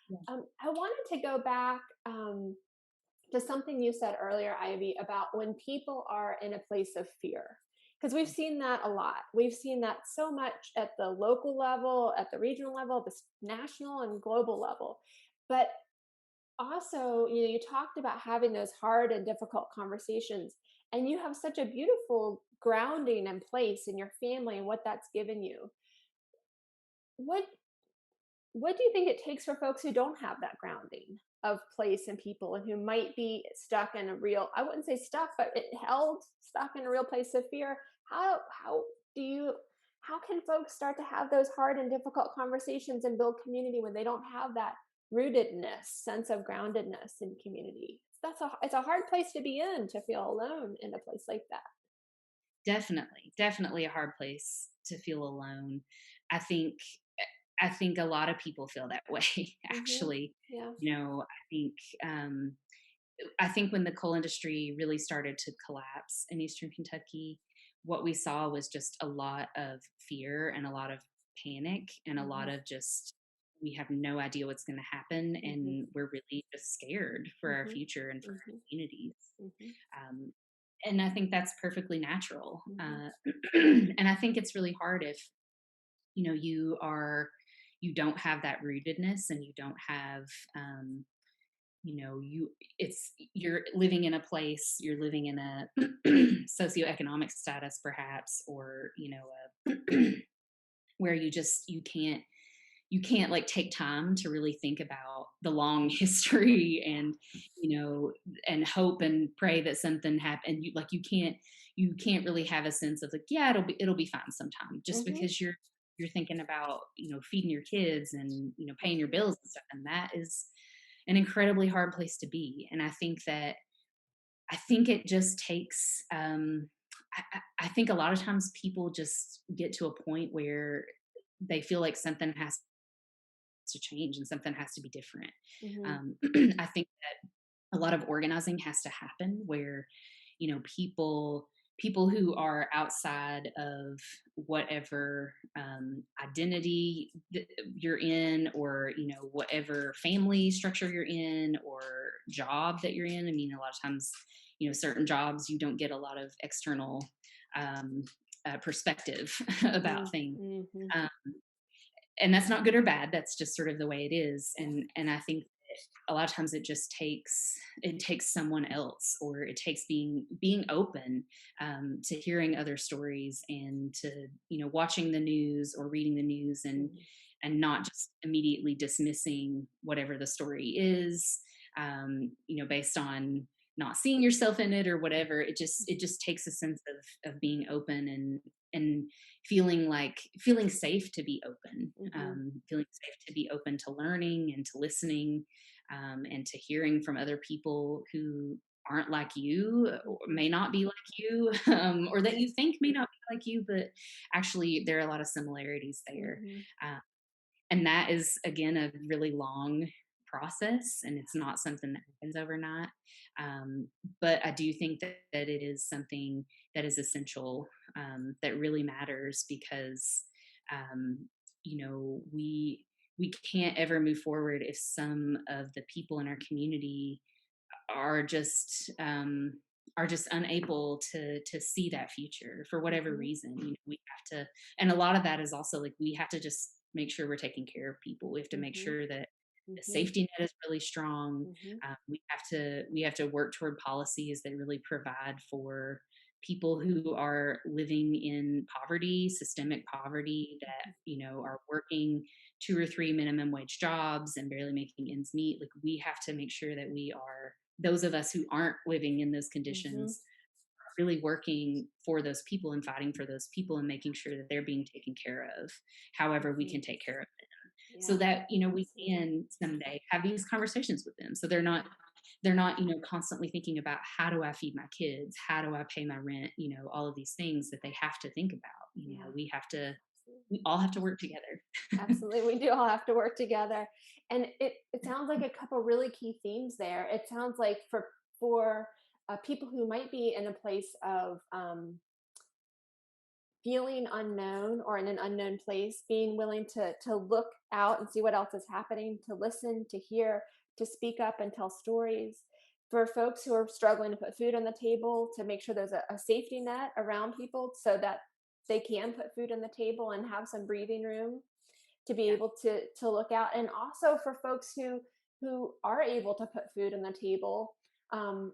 B: Yeah.
A: I wanted to go back to something you said earlier, Ivy, about when people are in a place of fear. Because we've seen that a lot. We've seen that so much at the local level, at the regional level, the national and global level. But also, you talked about having those hard and difficult conversations, and you have such a beautiful grounding and place in your family and what that's given you. What what do you think it takes for folks who don't have that grounding of place and people and who might be stuck in a real, I wouldn't say stuck, but it held stuck in a real place of fear? How do you how can folks start to have those hard and difficult conversations and build community when they don't have that rootedness, sense of groundedness in community? It's a hard place to be in, to feel alone in a place like that.
B: Definitely, definitely a hard place to feel alone. I think I think a lot of people feel that way,
A: Mhm.
B: actually.
A: Yeah.
B: You know, um, I think when the coal industry really started to collapse in Eastern Kentucky, what we saw was just a lot of fear and a lot of panic and a lot
A: Mhm.
B: of just, we have no idea what's going to happen,
A: Mhm.
B: and we're really just scared for our
A: Mhm.
B: future and for our
A: Mhm.
B: communities.
A: Mhm.
B: Um, and I think that's perfectly natural.
A: Mhm.
B: And I think it's really hard if, you don't have that rootedness, and you don't have, you're living in a place, you're living in a socioeconomic status perhaps, or where you can't like take time to really think about the long history, and you know and hope and pray that something happened. You can't really have a sense of like, yeah, it'll be fine sometime, just
A: Mhm.
B: because you're thinking about feeding your kids and paying your
A: Mhm.
B: bills and stuff, and that is an incredibly hard place to be. And I think it just takes, I think a lot of times people just get to a point where they feel like something has to change and something has to be different.
A: Mhm.
B: I think that a lot of organizing has to happen where people who are outside of whatever identity you're in, or whatever family structure you're in, or job that you're in. I mean, a lot of times, certain jobs you don't get a lot of external um, perspective about
A: Mhm.
B: things.
A: Mhm.
B: um, and that's not good or bad, that's just sort of the way it is.
A: Yeah.
B: And I think a lot of times it takes someone else, or it takes being open to hearing other stories, and to watching the news or reading the news,
A: Mhm.
B: and not just immediately dismissing whatever the story is, based on not seeing yourself in it or whatever. It just takes a sense of being open, and feeling safe to be open,
A: Mhm.
B: feeling safe to be open to learning and to listening, and to hearing from other people who aren't like you, or
A: Mhm.
B: may not be like you, or that you think may not be like you, but actually there are a lot of similarities there.
A: Mhm.
B: Uh, and that is, again, a really long process, and it's not something that happens overnight. um, but I do think that it is something that is essential, that really matters, because um, we can't ever move forward if some of the people in our community are just um, are just unable to see that future for whatever
A: Mhm.
B: reason. We have to, and a lot of that is also like, we have to just make sure we're taking care of people. We have to make
A: Mhm.
B: sure that the
A: Mhm.
B: safety net is really strong.
A: Mhm.
B: We have to work toward policies that really provide for people who are living in poverty, systemic poverty, that are working 2 or 3 minimum wage jobs and barely making ends meet. Like, we have to make sure that we are, those of us who aren't living in those
A: Mhm.
B: conditions, really working for those people and fighting for those people and making sure that they're being taken care of however we
A: Mhm.
B: can take care of them, so
A: Yeah.
B: that we
A: Absolutely.
B: can someday have these conversations with them, so they're not constantly thinking about, how do I feed my kids, how do I pay my rent, all of these things that they have to think about.
A: Yeah.
B: We all have to work together.
A: Absolutely. We do all have to work together. And it sounds like a couple really key themes there. It sounds like for people who might be in a place of feeling unknown or in an unknown place, being willing to look out and see what else is happening, to listen, to hear, to speak up and tell stories. for folks who are struggling to put food on the table, to make sure there's a safety net around people so that they can put food on the table and have some breathing room to be
B: Yeah.
A: able to look out. And also for folks who are able to put food on the table, um,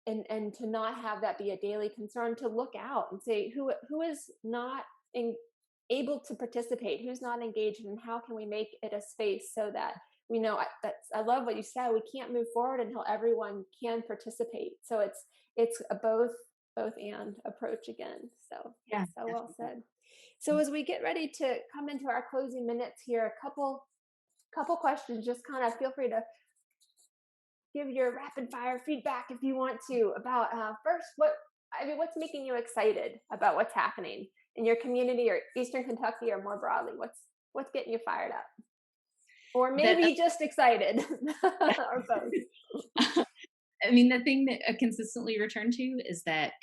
A: and to not have that be a daily concern, to look out and say who is not in, able to participate, who's not engaged, and how can we make it a space so that we know. I love what you said, we can't move forward until everyone can participate. So it's a both and approach again. So
B: Yeah,
A: so well
B: definitely.
A: said. So as we get ready to come into our closing minutes here, a couple questions. Just kind of feel free to give your rapid fire feedback if you want to about first, what's making you excited about what's happening in your community or Eastern Kentucky or more broadly. What's getting you fired up, or
B: That
A: maybe just excited, or both.
B: I mean, the thing that I consistently return to is that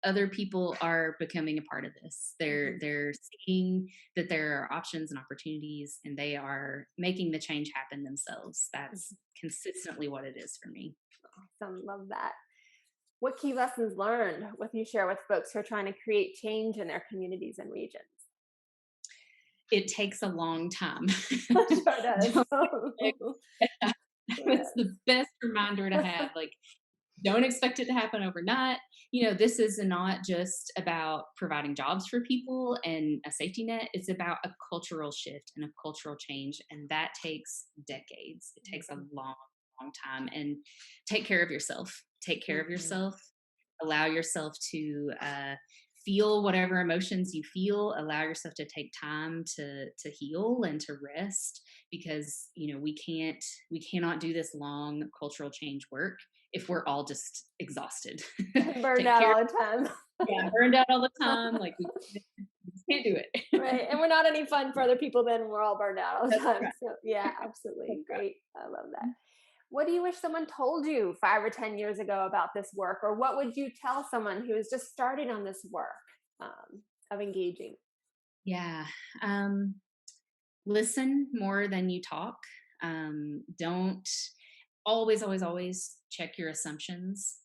B: other people are becoming a part of this. They're
A: Mhm.
B: they're seeing that there are options and opportunities, and they are making the change happen themselves. That's
A: Mhm.
B: consistently what it is for me.
A: Awesome, love that. What key lessons learned would you share with folks who are trying to create change in their communities and regions?
B: It takes a long time.
A: Sure does.
B: Don't expect
A: Sure
B: That's
A: does.
B: the best reminder to have. Like, don't expect it to happen overnight. This is not just about providing jobs for people and a safety net. It's about a cultural shift and a cultural change. And that takes decades. It takes a
A: Mhm.
B: long, long time. And take care of yourself. Take care of
A: Mhm.
B: yourself. Allow yourself to feel whatever emotions you feel. Allow yourself to take time to heal and to rest, because we cannot do this long cultural change work if we're all just exhausted.
A: Burned
B: Take
A: out
B: care.
A: all the time.
B: Yeah, burned out all the time. Like, we just can't do it.
A: Right, and we're not any fun for other people, then we're all burned out all the
B: That's
A: time.
B: right.
A: So yeah,
B: That's
A: absolutely,
B: right.
A: great. I love that. What do you wish someone told you 5 or 10 years ago about this work? Or what would you tell someone who is just starting on this work, of engaging?
B: Yeah. Um, Listen more than you talk. Don't always, always, always check your assumptions.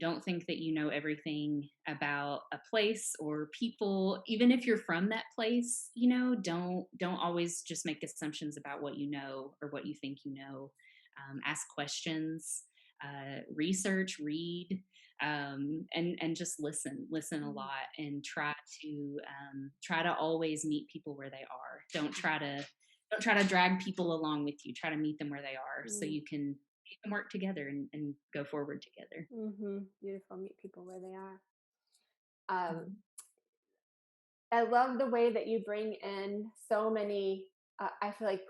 B: Don't think that you know everything about a place or people. Even if you're from that place, don't always just make assumptions about what you know or what you think you know. Ask questions, research, read, and just listen a
A: Mm,
B: lot, and try to always meet people where they are. Don't try to drag people along with you. Try to meet them where they are, so
A: mm,
B: you can work together and go forward together.
A: beautiful. Meet people where they are. Um,
B: Mhm.
A: I love the way that you bring in so many. I feel like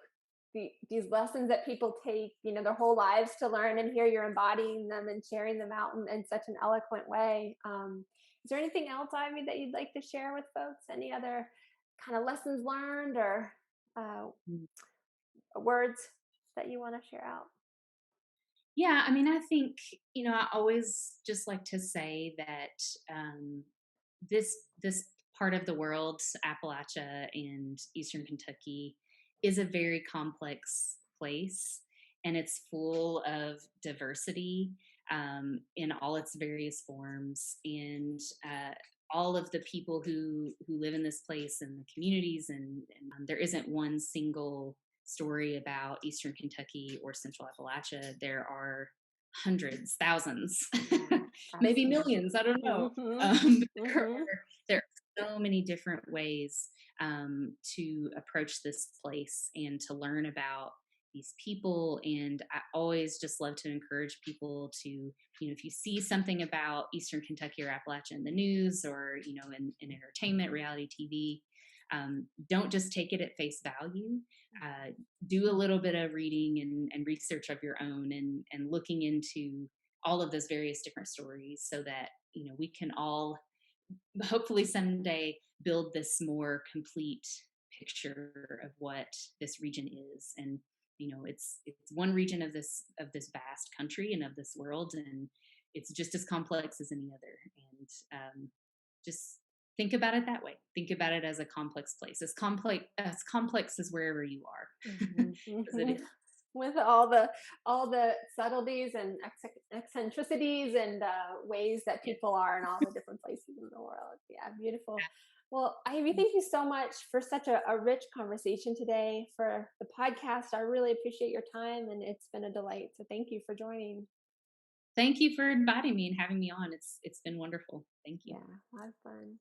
A: these lessons that people take, their whole lives to learn, and here you're embodying them and sharing them out in such an eloquent way. Is there anything else, Ivy, that you'd like to share with folks? Any other kind of lessons learned or uh,
B: Mm.
A: words that you want to share out?
B: Yeah, I mean, I think, I always just like to say that this part of the world, Appalachia and Eastern Kentucky, is a very complex place, and it's full of diversity in all its various forms, and all of the people who live in this place and the communities, and there isn't one single story about Eastern Kentucky or Central Appalachia. There are hundreds, thousands,
A: Yeah,
B: maybe
A: absolutely.
B: millions. I don't know.
A: Mm-hmm.
B: There
A: Mm-hmm.
B: there are so many different ways to approach this place and to learn about these people. And I always just love to encourage people to, if you see something about Eastern Kentucky or Appalachia in the news, or, in entertainment, reality TV, don't just take it at face value. Do a little bit of reading and research of your own, and looking into all of those various different stories, so that, we can all hopefully someday build this more complete picture of what this region is. And it's one region of this vast country and of this world, and it's just as complex as any other. And just think about it that way. Think about it as a complex place, as complex as wherever you are.
A: Mm-hmm.
B: Because it
A: Mm-hmm.
B: is.
A: with all the subtleties and eccentricities and ways that
B: Yeah.
A: people are in all the different places in the world. Yeah, beautiful. Well, Ivy, thank you so much for such a rich conversation today for the podcast. I really appreciate your time, and it's been a delight. So thank you for joining.
B: Thank you for inviting me and having me on. It's been wonderful. Thank you.
A: Yeah, a lot of fun.